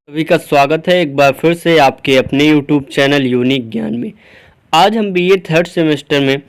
सभी का स्वागत है एक बार फिर से आपके अपने YouTube चैनल यूनिक ज्ञान में। आज हम बीए थर्ड सेमेस्टर में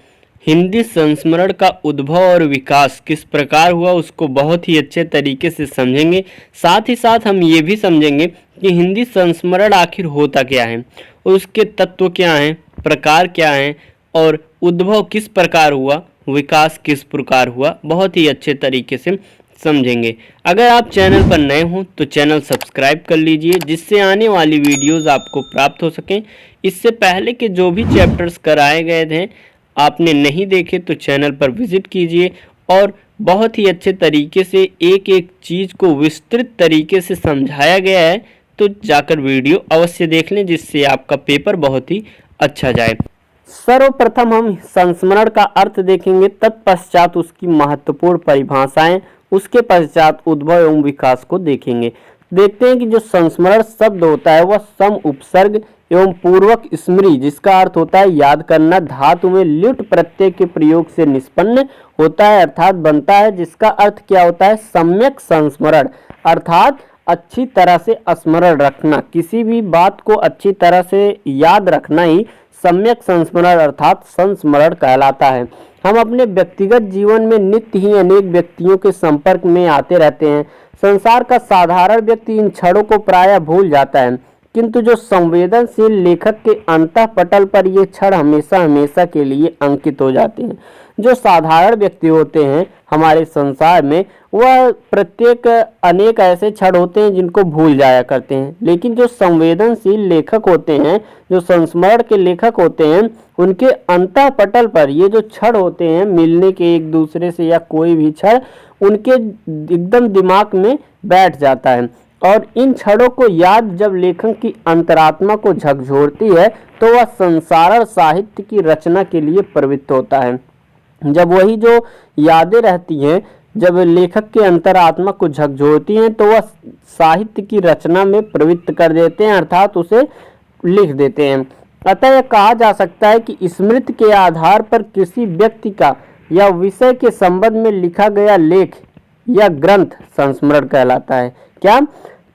हिंदी संस्मरण का उद्भव और विकास किस प्रकार हुआ उसको बहुत ही अच्छे तरीके से समझेंगे। साथ ही साथ हम ये भी समझेंगे कि हिंदी संस्मरण आखिर होता क्या है, उसके तत्व क्या हैं, प्रकार क्या हैं और उद्भव किस प्रकार हुआ, विकास किस प्रकार हुआ, बहुत ही अच्छे तरीके से समझेंगे। अगर आप चैनल पर नए हों तो चैनल सब्सक्राइब कर लीजिए जिससे आने वाली वीडियोस आपको प्राप्त हो सकें। इससे पहले के जो भी चैप्टर्स कराए गए थे आपने नहीं देखे तो चैनल पर विजिट कीजिए और बहुत ही अच्छे तरीके से एक एक चीज़ को विस्तृत तरीके से समझाया गया है, तो जाकर वीडियो अवश्य देख लें जिससे आपका पेपर बहुत ही अच्छा जाए। सर्वप्रथम हम संस्मरण का अर्थ देखेंगे, तत्पश्चात उसकी महत्वपूर्ण परिभाषाएं, उसके पश्चात उद्भव एवं विकास को देखेंगे। देखते हैं कि जो संस्मरण शब्द होता है वह सम उपसर्ग एवं पूर्वक स्मृति, जिसका अर्थ होता है याद करना, धातु में ल्युट प्रत्यय के प्रयोग से निष्पन्न होता है अर्थात बनता है, जिसका अर्थ क्या होता है सम्यक संस्मरण अर्थात अच्छी तरह से स्मरण रखना, किसी भी बात को अच्छी तरह से याद रखना ही सम्यक संस्मरण अर्थात संस्मरण कहलाता है। हम अपने व्यक्तिगत जीवन में नित्य ही अनेक व्यक्तियों के संपर्क में आते रहते हैं। संसार का साधारण व्यक्ति इन क्षणों को प्रायः भूल जाता है, किंतु जो संवेदनशील लेखक के अंतःपटल पर ये क्षण हमेशा हमेशा के लिए अंकित हो जाते हैं। जो साधारण व्यक्ति होते हैं हमारे संसार में, वह प्रत्येक अनेक ऐसे क्षण होते हैं जिनको भूल जाया करते हैं, लेकिन जो संवेदनशील लेखक होते हैं, जो संस्मरण के लेखक होते हैं, उनके अंतःपटल पर ये जो क्षण होते हैं मिलने के एक दूसरे से या कोई भी क्षण उनके एकदम दिमाग में बैठ जाता है और इन क्षणों को याद जब लेखक की अंतरात्मा को झकझोरती है तो वह संसारण साहित्य की रचना के लिए प्रवृत्त होता है। जब वही जो यादें रहती हैं जब लेखक के अंतरात्मा को झकझोरती हैं तो वह साहित्य की रचना में प्रवृत्त कर देते हैं अर्थात उसे लिख देते हैं। अतः यह कहा जा सकता है कि स्मृति के आधार पर किसी व्यक्ति का या विषय के संबंध में लिखा गया लेख या ग्रंथ संस्मरण कहलाता है। क्या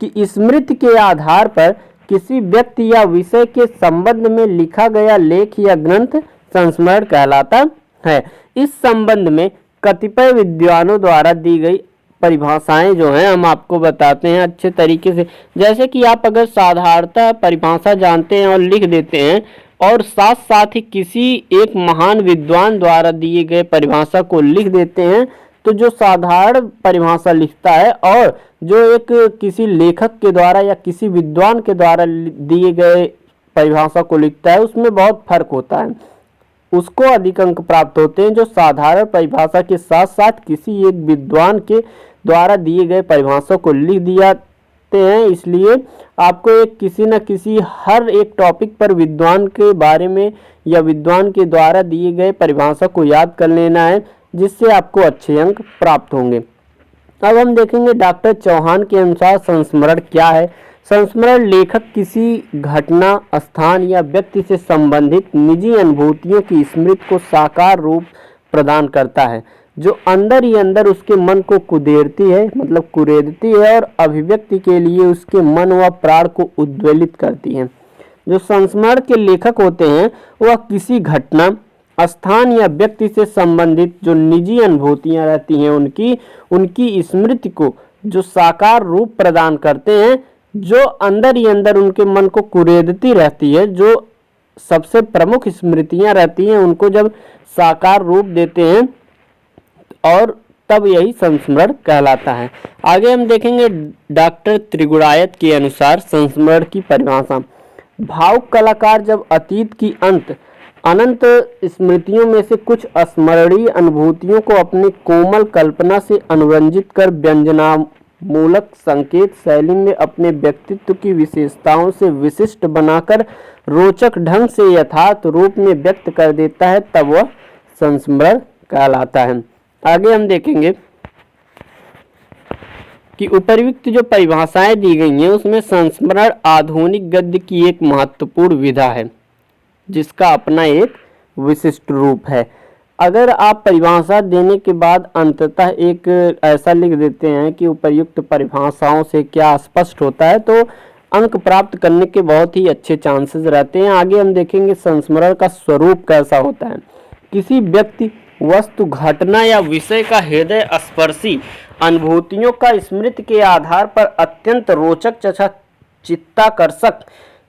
कि स्मृति के आधार पर किसी व्यक्ति या विषय के संबंध में लिखा गया लेख या ग्रंथ संस्मरण कहलाता है। इस संबंध में कतिपय विद्वानों द्वारा दी गई परिभाषाएं जो हैं हम आपको बताते हैं अच्छे तरीके से। जैसे कि आप अगर साधारणतः परिभाषा जानते हैं और लिख देते हैं और साथ साथ ही किसी एक महान विद्वान द्वारा दिए गए परिभाषा को लिख देते हैं, तो जो साधारण परिभाषा लिखता है और जो एक किसी लेखक के द्वारा या किसी विद्वान के द्वारा दिए गए परिभाषा को लिखता है उसमें बहुत फर्क होता है। उसको अधिक अंक प्राप्त होते हैं जो साधारण परिभाषा के साथ साथ किसी एक विद्वान के द्वारा दिए गए परिभाषा को लिख दियाते हैं। इसलिए आपको एक किसी न किसी हर एक टॉपिक पर विद्वान के बारे में या विद्वान के द्वारा दिए गए परिभाषा को याद कर लेना है जिससे आपको अच्छे अंक प्राप्त होंगे। अब हम देखेंगे डॉक्टर चौहान के अनुसार संस्मरण क्या है। संस्मरण लेखक किसी घटना, स्थान या व्यक्ति से संबंधित निजी अनुभूतियों की स्मृति को साकार रूप प्रदान करता है जो अंदर ही अंदर उसके मन को कुदेरती है, मतलब कुरेदती है और अभिव्यक्ति के लिए उसके मन व प्राण को उद्वेलित करती है। जो संस्मरण के लेखक होते हैं वह किसी घटना, स्थान या व्यक्ति से संबंधित जो निजी अनुभूतियां रहती हैं उनकी स्मृति को जो साकार रूप प्रदान करते हैं, जो अंदर ही अंदर उनके मन को कुरेदती रहती है, जो सबसे प्रमुख स्मृतियां रहती हैं उनको जब साकार रूप देते हैं और तब यही संस्मरण कहलाता है। आगे हम देखेंगे डॉक्टर त्रिगुणायत के अनुसार संस्मरण की परिभाषा। भावुक कलाकार जब अतीत की अनंत स्मृतियों में से कुछ स्मरणीय अनुभूतियों को अपनी कोमल कल्पना से अनुरंजित कर व्यंजनामूलक संकेत शैली में अपने व्यक्तित्व की विशेषताओं से विशिष्ट बनाकर रोचक ढंग से यथार्थ रूप में व्यक्त कर देता है, तब वह संस्मरण कहलाता है। आगे हम देखेंगे कि उपर्युक्त जो परिभाषाएं दी गई हैं उसमें संस्मरण आधुनिक गद्य की एक महत्वपूर्ण विधा है जिसका अपना एक विशिष्ट रूप है। अगर आप परिभाषा देने के बाद अंततः एक ऐसा लिख देते हैं कि उपर्युक्त परिभाषाओं से क्या स्पष्ट होता है, तो अंक प्राप्त करने के बहुत ही अच्छे चांसेस रहते हैं। आगे हम देखेंगे संस्मरण का स्वरूप कैसा होता है। किसी व्यक्ति, वस्तु, घटना या विषय का हृदय स्पर्शी अनुभूतियों का स्मृति के आधार पर अत्यंत रोचक तथा चित्ताकर्षक,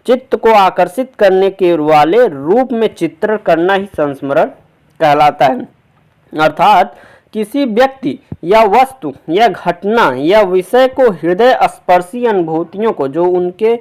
चित्त को आकर्षित करने के वाले रूप में चित्रण करना ही संस्मरण कहलाता है। अर्थात किसी व्यक्ति या वस्तु या घटना या विषय को हृदय स्पर्शी अनुभूतियों को, जो उनके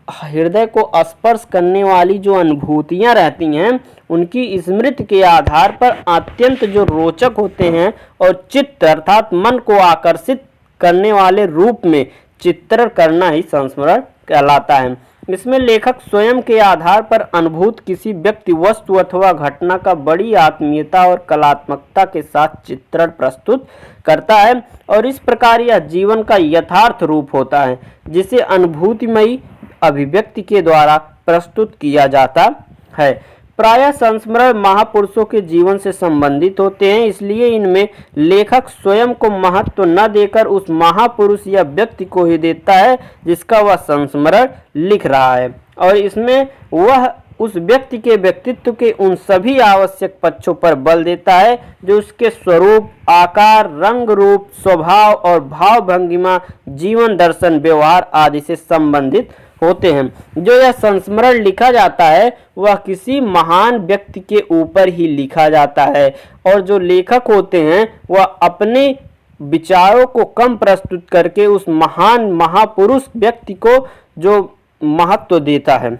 हृदय को स्पर्श करने वाली जो अनुभूतियां रहती हैं, उनकी स्मृति के आधार पर अत्यंत जो रोचक होते हैं और चित्त अर्थात मन को आकर्षित करने वाले रूप में चित्रण करना ही संस्मरण कहलाता है। इसमें लेखक स्वयं के आधार पर अनुभूत किसी व्यक्ति, वस्तु अथवा घटना का बड़ी आत्मीयता और कलात्मकता के साथ चित्रण प्रस्तुत करता है और इस प्रकार यह जीवन का यथार्थ रूप होता है, जिसे अनुभूतिमयी अभिव्यक्ति के द्वारा प्रस्तुत किया जाता है। प्रायः संस्मरण महापुरुषों के जीवन से संबंधित होते हैं, इसलिए इनमें लेखक स्वयं को महत्व न देकर उस महापुरुष या व्यक्ति को ही देता है जिसका वह संस्मरण लिख रहा है, और इसमें वह उस व्यक्ति के व्यक्तित्व के उन सभी आवश्यक पक्षों पर बल देता है जो उसके स्वरूप, आकार, रंग, रूप, स्वभाव और भाव भंगिमा, जीवन दर्शन, व्यवहार आदि से संबंधित होते हैं। जो यह संस्मरण लिखा जाता है वह किसी महान व्यक्ति के ऊपर ही लिखा जाता है, और जो लेखक होते हैं वह अपने विचारों को कम प्रस्तुत करके उस महान महापुरुष व्यक्ति को जो महत्व देता है,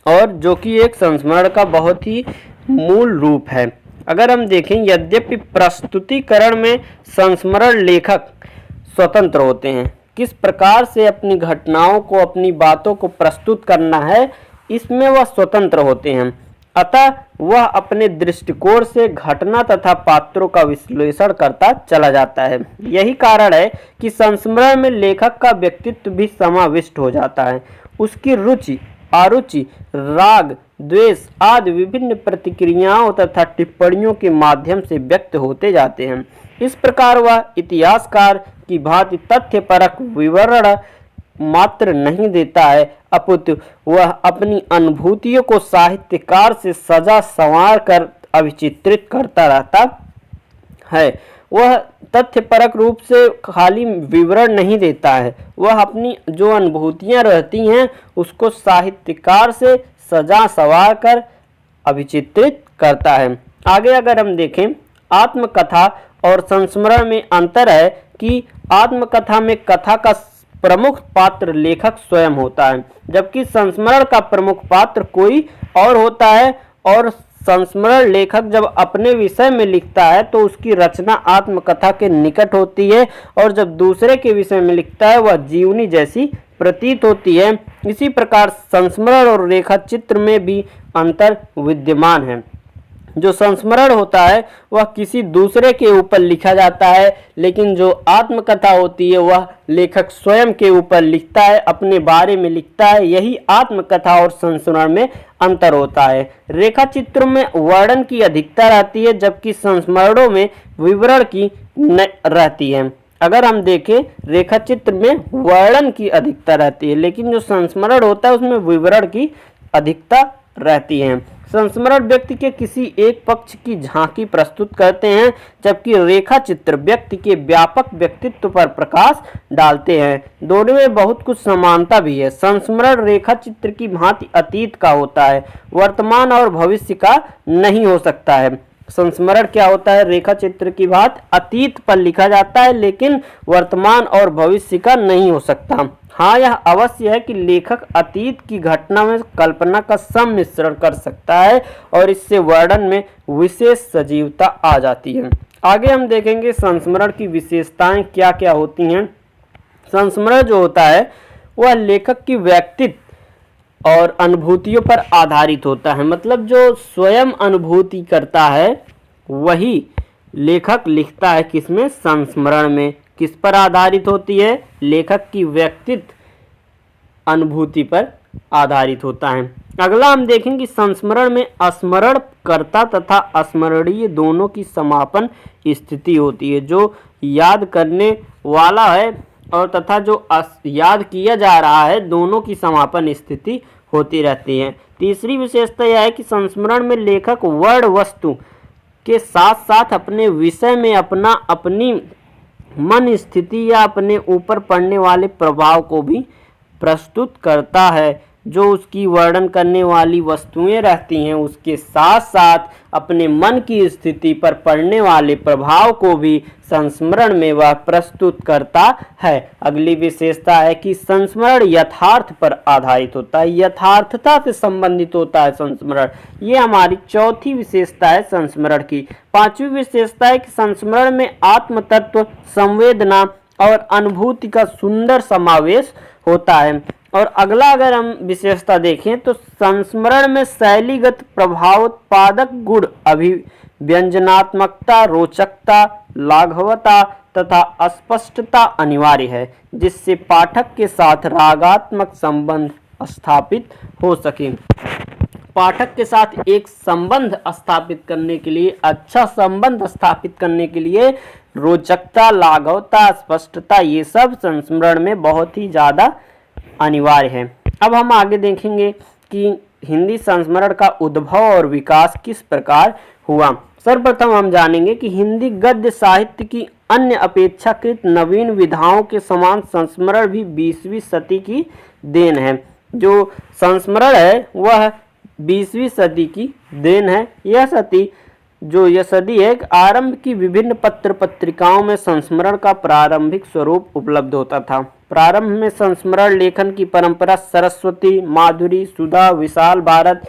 और जो कि एक संस्मरण का बहुत ही मूल रूप है। अगर हम देखें, यद्यपि प्रस्तुतिकरण में संस्मरण लेखक स्वतंत्र होते हैं, किस प्रकार से अपनी घटनाओं को, अपनी बातों को प्रस्तुत करना है, इसमें वह स्वतंत्र होते हैं। अतः वह अपने दृष्टिकोण से घटना तथा पात्रों का विश्लेषण करता चला जाता है। यही कारण है कि संस्मरण में लेखक का व्यक्तित्व भी समाविष्ट हो जाता है। उसकी रुचि, अरुचि, राग, द्वेष आदि विभिन्न प्रतिक्रियाओं तथा टिप्पणियों के माध्यम से व्यक्त होते जाते हैं। इस प्रकार वह इतिहासकार की भांति तथ्यपरक विवरण मात्र नहीं देता है, अपितु वह अपनी अनुभूतियों को साहित्यकार से सजा संवार कर अभिचित्रित करता रहता है। वह तथ्यपरक रूप से खाली विवरण नहीं देता है, वह अपनी जो अनुभूतियां रहती हैं उसको साहित्यकार से सजा संवार कर अभिचित्रित करता है। आगे अगर हम देखें, आत्मकथा और संस्मरण में अंतर है कि आत्मकथा में कथा का प्रमुख पात्र लेखक स्वयं होता है, जबकि संस्मरण का प्रमुख पात्र कोई और होता है। और संस्मरण लेखक जब अपने विषय में लिखता है तो उसकी रचना आत्मकथा के निकट होती है, और जब दूसरे के विषय में लिखता है वह जीवनी जैसी प्रतीत होती है। इसी प्रकार संस्मरण और रेखा चित्र में भी अंतर विद्यमान है। जो संस्मरण होता है वह किसी दूसरे के ऊपर लिखा जाता है, लेकिन जो आत्मकथा होती है वह लेखक स्वयं के ऊपर लिखता है, अपने बारे में लिखता है। यही आत्मकथा और संस्मरण में अंतर होता है। रेखा चित्र में वर्णन की अधिकता रहती है, जबकि संस्मरणों में विवरण की रहती है। अगर हम देखें, रेखा चित्र में वर्णन की अधिकता रहती है, लेकिन जो संस्मरण होता है उसमें विवरण की अधिकता रहती है। संस्मरण व्यक्ति के किसी एक पक्ष की झांकी प्रस्तुत करते हैं, जबकि रेखा चित्र व्यक्ति के व्यापक व्यक्तित्व पर प्रकाश डालते हैं। दोनों में बहुत कुछ समानता भी है। संस्मरण रेखा चित्र की भांति अतीत का होता है, वर्तमान और भविष्य का नहीं हो सकता है। संस्मरण क्या होता है? रेखा चित्र की भांति अतीत पर लिखा जाता है, लेकिन वर्तमान और भविष्य का नहीं हो सकता। हाँ, यह अवश्य है कि लेखक अतीत की घटना में कल्पना का सम्मिश्रण कर सकता है और इससे वर्णन में विशेष सजीवता आ जाती है। आगे हम देखेंगे संस्मरण की विशेषताएं क्या क्या होती हैं। संस्मरण जो होता है वह लेखक की व्यक्तित्व और अनुभूतियों पर आधारित होता है। मतलब जो स्वयं अनुभूति करता है वही लेखक लिखता है। किसमें? संस्मरण में। किस पर आधारित होती है? लेखक की व्यक्तित्व अनुभूति पर आधारित होता है। अगला हम देखेंगे संस्मरण में स्मरणकर्ता तथा स्मरणीय दोनों की समापन स्थिति होती है। जो याद करने वाला है और तथा जो याद किया जा रहा है, दोनों की समापन स्थिति होती रहती है। तीसरी विशेषता यह है कि संस्मरण में लेखक वर्ण वस्तु के साथ साथ अपने विषय में अपनी मन स्थिति या अपने ऊपर पड़ने वाले प्रभाव को भी प्रस्तुत करता है। जो उसकी वर्णन करने वाली वस्तुएं रहती हैं, उसके साथ साथ अपने मन की स्थिति पर पड़ने वाले प्रभाव को भी संस्मरण में वह प्रस्तुत करता है। अगली विशेषता है कि संस्मरण यथार्थ पर आधारित होता है, यथार्थता से संबंधित होता है संस्मरण। ये हमारी चौथी विशेषता है संस्मरण की। पांचवी विशेषता है कि संस्मरण में आत्म तत्व, संवेदना और अनुभूति का सुंदर समावेश होता है। और अगला अगर हम विशेषता देखें तो संस्मरण में शैलीगत प्रभावोत्पादक गुण, अभिव्यंजनात्मकता, रोचकता, लाघवता तथा स्पष्टता अनिवार्य है, जिससे पाठक के साथ रागात्मक संबंध स्थापित हो सके। पाठक के साथ एक संबंध स्थापित करने के लिए, अच्छा संबंध स्थापित करने के लिए रोचकता, लाघवता, स्पष्टता, ये सब संस्मरण में बहुत ही ज़्यादा अनिवार्य है। अब हम आगे देखेंगे कि हिंदी संस्मरण का उद्भव और विकास किस प्रकार हुआ। सर्वप्रथम हम जानेंगे कि हिंदी गद्य साहित्य की अन्य अपेक्षाकृत नवीन विधाओं के समान संस्मरण भी 20वीं सदी की देन है। जो संस्मरण है वह 20वीं सदी की देन है। यह सदी है आरंभ की विभिन्न पत्र पत्रिकाओं में संस्मरण का प्रारंभिक स्वरूप उपलब्ध होता था। प्रारंभ में संस्मरण लेखन की परंपरा सरस्वती, माधुरी, सुधा, विशाल भारत,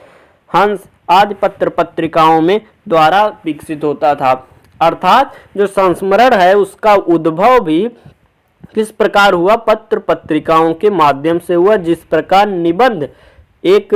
हंस आदि पत्र पत्रिकाओं में द्वारा विकसित होता था। अर्थात जो संस्मरण है उसका उद्भव भी किस प्रकार हुआ, पत्र पत्रिकाओं के माध्यम से हुआ। जिस प्रकार निबंध एक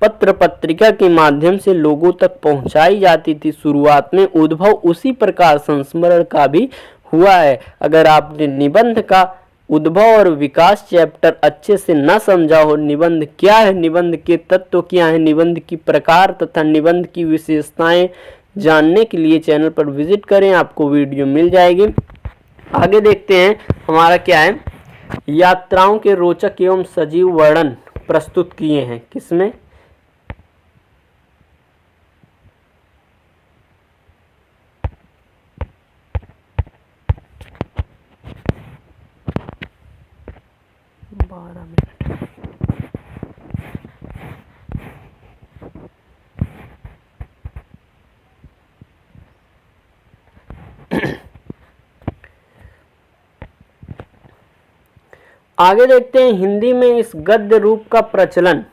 पत्र पत्रिका के माध्यम से लोगों तक पहुंचाई जाती थी शुरुआत में, उद्भव उसी प्रकार संस्मरण का भी हुआ है। अगर आपने निबंध का उद्भव और विकास चैप्टर अच्छे से न समझा हो, निबंध क्या है, निबंध के तत्व क्या है, निबंध की प्रकार तथा निबंध की विशेषताएं जानने के लिए चैनल पर विजिट करें, आपको वीडियो मिल जाएगी। आगे देखते हैं हमारा क्या है, यात्राओं के रोचक एवं सजीव वर्णन प्रस्तुत किए हैं। किसमें, आगे देखते हैं हिंदी में इस गद्य रूप का प्रचलन।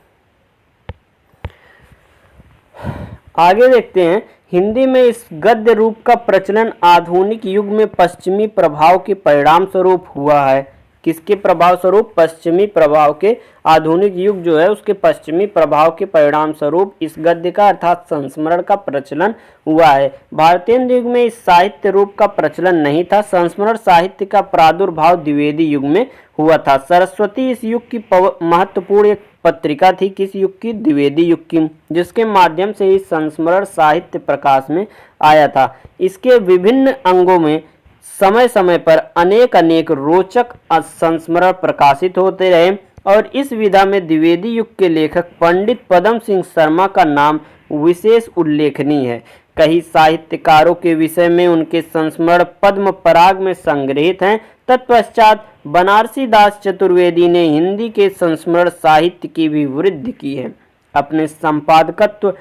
आगे देखते हैं हिंदी में इस गद्य रूप का प्रचलन आधुनिक युग में पश्चिमी प्रभाव के परिणाम स्वरूप हुआ है। किसके प्रभाव स्वरूप, पश्चिमी प्रभाव के, आधुनिक युग जो है उसके पश्चिमी प्रभाव के परिणाम स्वरूप इस गद्य का अर्थात संस्मरण का प्रचलन हुआ है। भारतीय युग में इस साहित्य रूप का प्रचलन नहीं था। संस्मरण साहित्य का प्रादुर्भाव द्विवेदी युग में हुआ था। सरस्वती इस युग की महत्वपूर्ण एक पत्रिका थी। किस युग की, द्विवेदी युग की, जिसके माध्यम से इस संस्मरण साहित्य प्रकाश में आया था। इसके विभिन्न अंगों में समय समय पर अनेक रोचक संस्मरण प्रकाशित होते रहे और इस विधा में द्विवेदी युग के लेखक पंडित पदम सिंह शर्मा का नाम विशेष उल्लेखनीय है। कई साहित्यकारों के विषय में उनके संस्मरण पद्म पराग में संग्रहित हैं। तत्पश्चात बनारसी दास चतुर्वेदी ने हिंदी के संस्मरण साहित्य की भी वृद्धि की है। अपने संपादकत्व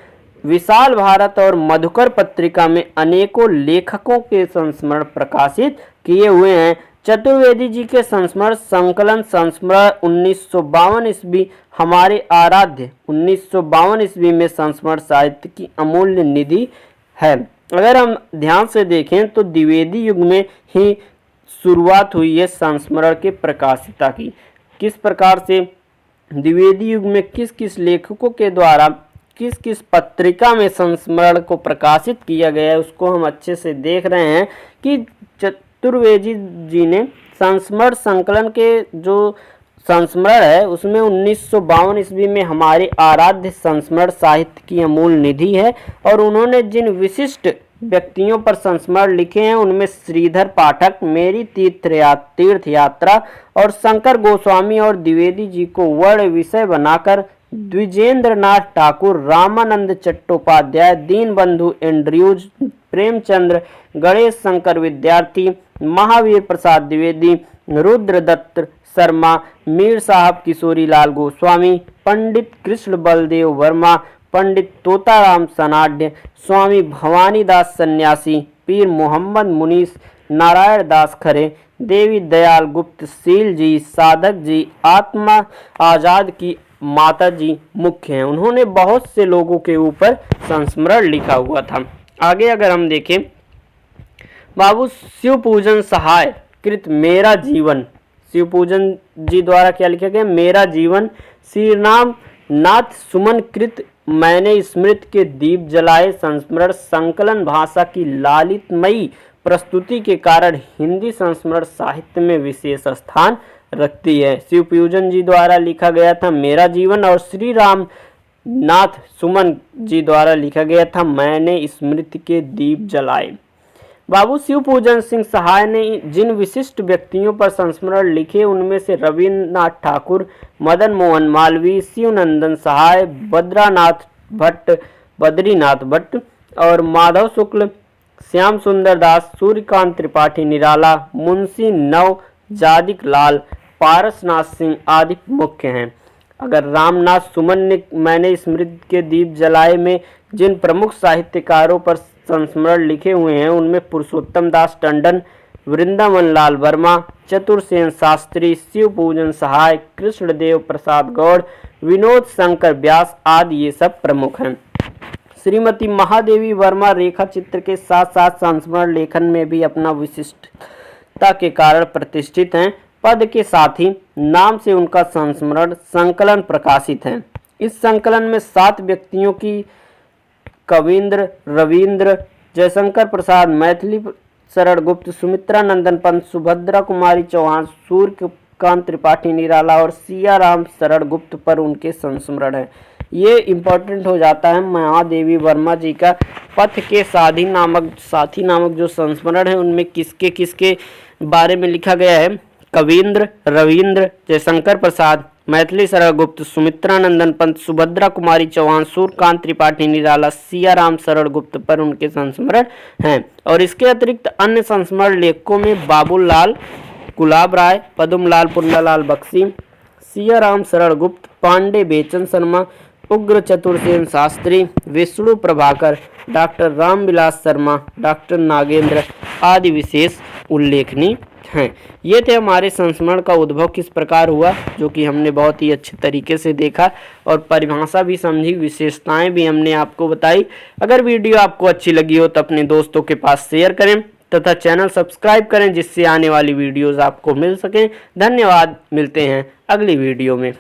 विशाल भारत और मधुकर पत्रिका में अनेकों लेखकों के संस्मरण प्रकाशित किए हुए हैं। चतुर्वेदी जी के संस्मरण संकलन संस्मरण 1952 ईस्वी हमारे आराध्य 1952 ईस्वी में संस्मरण साहित्य की अमूल्य निधि है। अगर हम ध्यान से देखें तो द्विवेदी युग में ही शुरुआत हुई है संस्मरण के प्रकाशिता की। किस प्रकार से द्विवेदी युग में किस किस लेखकों के द्वारा किस किस पत्रिका में संस्मरण को प्रकाशित किया गया है, उसको हम अच्छे से देख रहे हैं कि चतुर्वेदी जी ने संस्मरण संकलन के जो संस्मरण है उसमें 1952 ईस्वी में हमारे आराध्य संस्मरण साहित्य की अमूल निधि है और उन्होंने जिन विशिष्ट व्यक्तियों पर संस्मरण लिखे हैं उनमें श्रीधर पाठक, मेरी तीर्थ यात्रा और शंकर गोस्वामी और द्विवेदी जी को वर्ण विषय बनाकर द्विजेंद्र नाथ ठाकुर, रामानंद चट्टोपाध्याय, दीनबंधु एंड्रयूज, प्रेमचंद्र, गणेश शंकर विद्यार्थी, महावीर प्रसाद द्विवेदी, रुद्रदत्त शर्मा, मीर साहब किशोरीलाल गोस्वामी, पंडित कृष्ण बलदेव वर्मा, पंडित तोताराम सनाड्य, स्वामी भवानीदास सन्यासी, पीर मोहम्मद मुनीस, नारायण दास खरे, देवी दयाल गुप्त, शील जी, साधक जी, आत्मा आजाद की माता जी मुख्य हैं। उन्होंने बहुत से लोगों के ऊपर संस्मरण लिखा हुआ था। आगे अगर हम देखें, बाबू शिवपूजन सहाय कृत मेरा जीवन, शिवपूजन जी द्वारा क्या लिखा गया, मेरा जीवन, श्री राम नाथ सुमन कृत मैंने स्मृति के दीप जलाए, संस्मरण संकलन भाषा की लालितमयी प्रस्तुति के कारण हिंदी संस्मरण साहित्य में विशेष स्थान रखती है। शिवपूजन जी द्वारा लिखा गया था मेरा जीवन और श्री राम नाथ सुमन जी द्वारा लिखा गया था मैंने स्मृति के दीप जलाए। बाबू शिवपूजन सिंह सहाय ने जिन विशिष्ट व्यक्तियों पर संस्मरण लिखे उनमें से रविन्द्रनाथ ठाकुर, मदन मोहन मालवीय, शिवनंदन सहाय, बद्रीनाथ भट्ट और माधव शुक्ल, श्याम सुंदर दास, सूर्यकांत त्रिपाठी निराला, मुंशी नव जादिक लाल, पारसनाथ सिंह आदि मुख्य हैं। अगर रामनाथ सुमन ने मैंने स्मृति के दीप जलाए में जिन प्रमुख साहित्यकारों पर संस्मरण लिखे हुए हैं उनमें पुरुषोत्तम दास टंडन, वृंदावन लाल वर्मा, चतुरसेन शास्त्री, शिवपूजन सहाय, कृष्णदेव प्रसाद गौड़, विनोद शंकर व्यास आदि ये सब प्रमुख हैं। श्रीमती महादेवी वर्मा रेखा चित्र के साथ साथ संस्मरण लेखन में भी अपना विशिष्टता के कारण प्रतिष्ठित हैं। पद के साथ ही नाम से उनका संस्मरण संकलन प्रकाशित है। इस संकलन में 7 व्यक्तियों की कविंद्र, रविंद्र, जयशंकर प्रसाद, मैथिली शरण गुप्त, सुमित्रा नंदन पंत, सुभद्रा कुमारी चौहान, सूर्यकांत त्रिपाठी निराला और सिया राम शरण गुप्त पर उनके संस्मरण है। ये इम्पोर्टेंट हो जाता है महादेवी वर्मा जी का पथ के साथी नामक जो संस्मरण है उनमें किसके किसके बारे में लिखा गया है। कविंद्र, रविंद्र, जयशंकर प्रसाद, मैथिली शरण गुप्त, सुमित्रा नंदन पंत, सुभद्रा कुमारी चौहान, सूर्यकांत त्रिपाठी निराला, सिया राम शरण गुप्त पर उनके संस्मरण हैं। और इसके अतिरिक्त अन्य संस्मरण लेखकों में बाबूलाल, गुलाब राय, पद्मलाल, पुन्नालाल बख्शी, सिया राम शरण गुप्त, पांडे बेचन शर्मा, उग्र चतुरसेन शास्त्री, विष्णु प्रभाकर, डॉक्टर रामविलास शर्मा, डॉक्टर नागेंद्र आदि विशेष उल्लेखनीय हैं। ये थे हमारे संस्मरण का उद्भव किस प्रकार हुआ, जो कि हमने बहुत ही अच्छे तरीके से देखा और परिभाषा भी समझी, विशेषताएं भी हमने आपको बताई। अगर वीडियो आपको अच्छी लगी हो तो अपने दोस्तों के पास शेयर करें तथा चैनल सब्सक्राइब करें जिससे आने वाली वीडियोस आपको मिल सकें। धन्यवाद, मिलते हैं अगली वीडियो में।